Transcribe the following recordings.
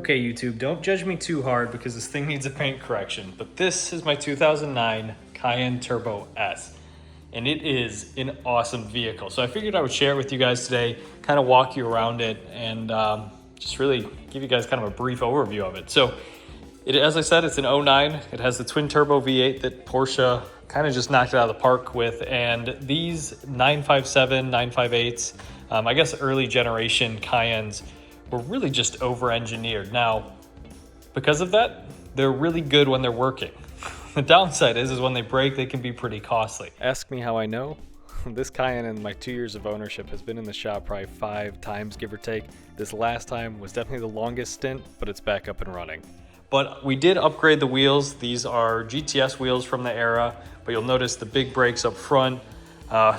Okay, YouTube, don't judge me too hard because this thing needs a paint correction, but this is my 2009 Cayenne Turbo S, and it is an awesome vehicle. So I figured I would share it with you guys today, kind of walk you around it, and just really give you guys kind of a brief overview of it. So, as I said, it's an 09. It has the twin turbo V8 that Porsche kind of just knocked it out of the park with, and these 957, 958s, I guess early generation Cayennes, were really just over-engineered. Now, because of that, they're really good when they're working. The downside is when they break, they can be pretty costly. Ask me how I know. This Cayenne in my 2 years of ownership has been in the shop probably 5 times, give or take. This last time was definitely the longest stint, but it's back up and running. But we did upgrade the wheels. These are GTS wheels from the era, but you'll notice the big brakes up front,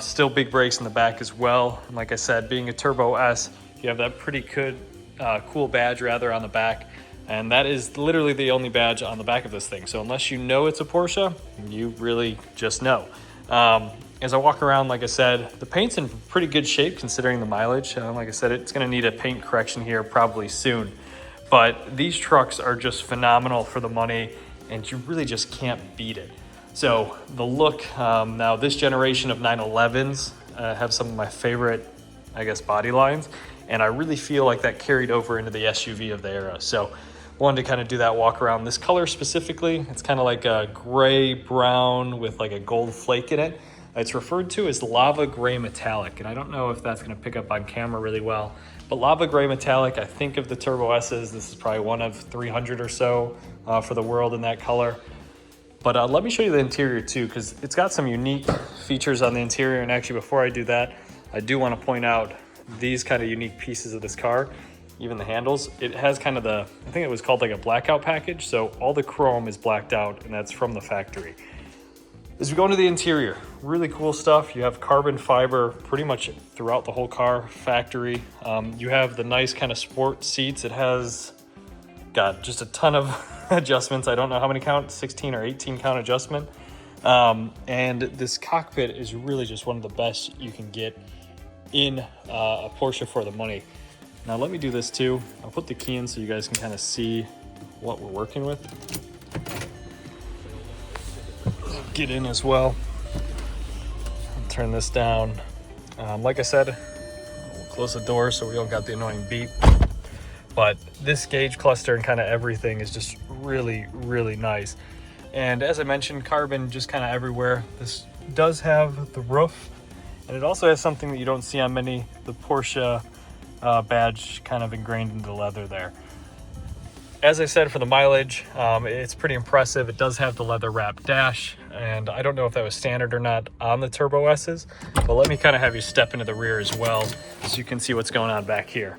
still big brakes in the back as well. And like I said, being a Turbo S, you have that pretty good, cool badge rather on the back. And that is literally the only badge on the back of this thing. So unless you know it's a Porsche, you really just know. As I walk around, like I said, the paint's in pretty good shape considering the mileage. Like I said, it's gonna need a paint correction here probably soon. But these trucks are just phenomenal for the money, and you really just can't beat it. So the look, now this generation of 911s have some of my favorite, I guess, body lines, and I really feel like that carried over into the SUV of the era. So wanted to kind of do that walk around. This color specifically, it's kind of like a gray brown with like a gold flake in it. It's referred to as lava gray metallic, and I don't know if that's going to pick up on camera really well, but lava gray metallic, I think of the Turbo S's, this is probably one of 300 or so for the world in that color. But let me show you the interior too, because it's got some unique features on the interior. And actually, before I do that, I do want to point out these kind of unique pieces of this car. Even the handles, it has kind of the, I think it was called like a blackout package. So all the chrome is blacked out, and that's from the factory. As we go into the interior, really cool stuff. You have carbon fiber pretty much throughout the whole car, factory. You have the nice kind of sport seats. It has got just a ton of adjustments. I don't know how many count, 16 or 18 count adjustment. And this cockpit is really just one of the best you can get in a Porsche for the money. Now let me do this too. I'll put the key in so you guys can kind of see what we're working with. Get in as well. Turn this down. Like I said, we'll close the door so we don't got the annoying beep. But this gauge cluster and kind of everything is just really, really nice. And as I mentioned, carbon just kind of everywhere. This does have the roof, and it also has something that you don't see on many, the Porsche badge kind of ingrained into the leather there. As I said, for the mileage, it's pretty impressive. It does have the leather wrapped dash, and I don't know if that was standard or not on the Turbo S's, but let me kind of have you step into the rear as well so you can see what's going on back here.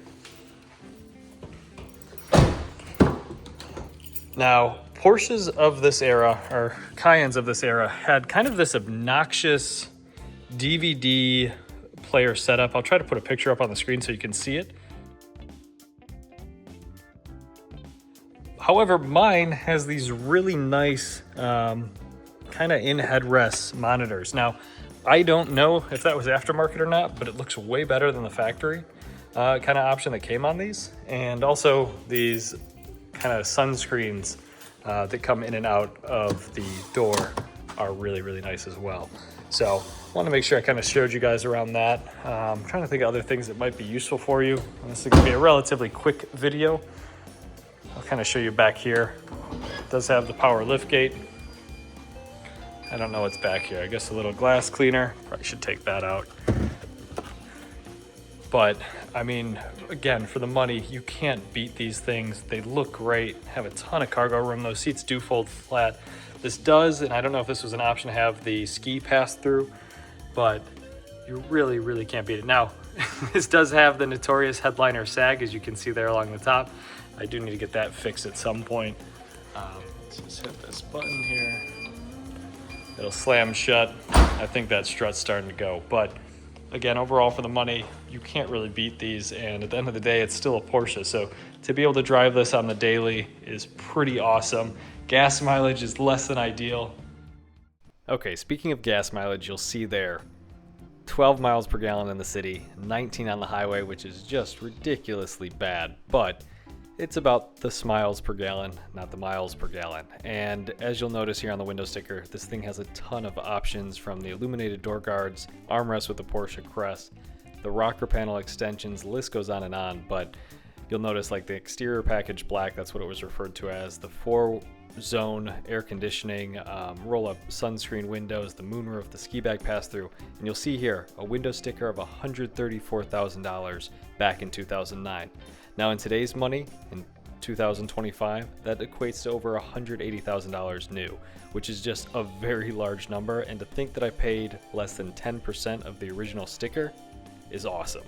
Now, Porsches of this era, or Cayennes of this era, had kind of this obnoxious DVD player setup. I'll try to put a picture up on the screen so you can see it. However, mine has these really nice kind of in headrest monitors. Now, I don't know if that was aftermarket or not, but it looks way better than the factory kind of option that came on these. And also these kind of sunscreens that come in and out of the door are really, really nice as well. So I want to make sure I kind of showed you guys around that. I'm trying to think of other things that might be useful for you. This is going to be a relatively quick video. I'll kind of show you back here. It does have the power lift gate. I don't know what's back here. I guess a little glass cleaner. Probably should take that out. But I mean, again, for the money, you can't beat these things. They look great, have a ton of cargo room. Those seats do fold flat. This does, and I don't know if this was an option to have the ski pass through, but you really, really can't beat it. Now, this does have the notorious headliner sag, as you can see there along the top. I do need to get that fixed at some point. Let's just hit this button here. It'll slam shut. I think that strut's starting to go. But again, overall for the money, you can't really beat these. And at the end of the day, it's still a Porsche. So to be able to drive this on the daily is pretty awesome. Gas mileage is less than ideal. Okay, speaking of gas mileage, you'll see there 12 miles per gallon in the city, 19 on the highway, which is just ridiculously bad. But It's about the smiles per gallon, not the miles per gallon. And as you'll notice here on the window sticker, this thing has a ton of options, from the illuminated door guards, armrest with the Porsche crest, the rocker panel extensions, the list goes on, but you'll notice like the exterior package black, that's what it was referred to as, the 4-zone air conditioning, roll-up sunscreen windows, the moonroof, the ski bag pass-through, and you'll see here a window sticker of $134,000 back in 2009. Now in today's money, in 2025, that equates to over $180,000 new, which is just a very large number, and to think that I paid less than 10% of the original sticker is awesome.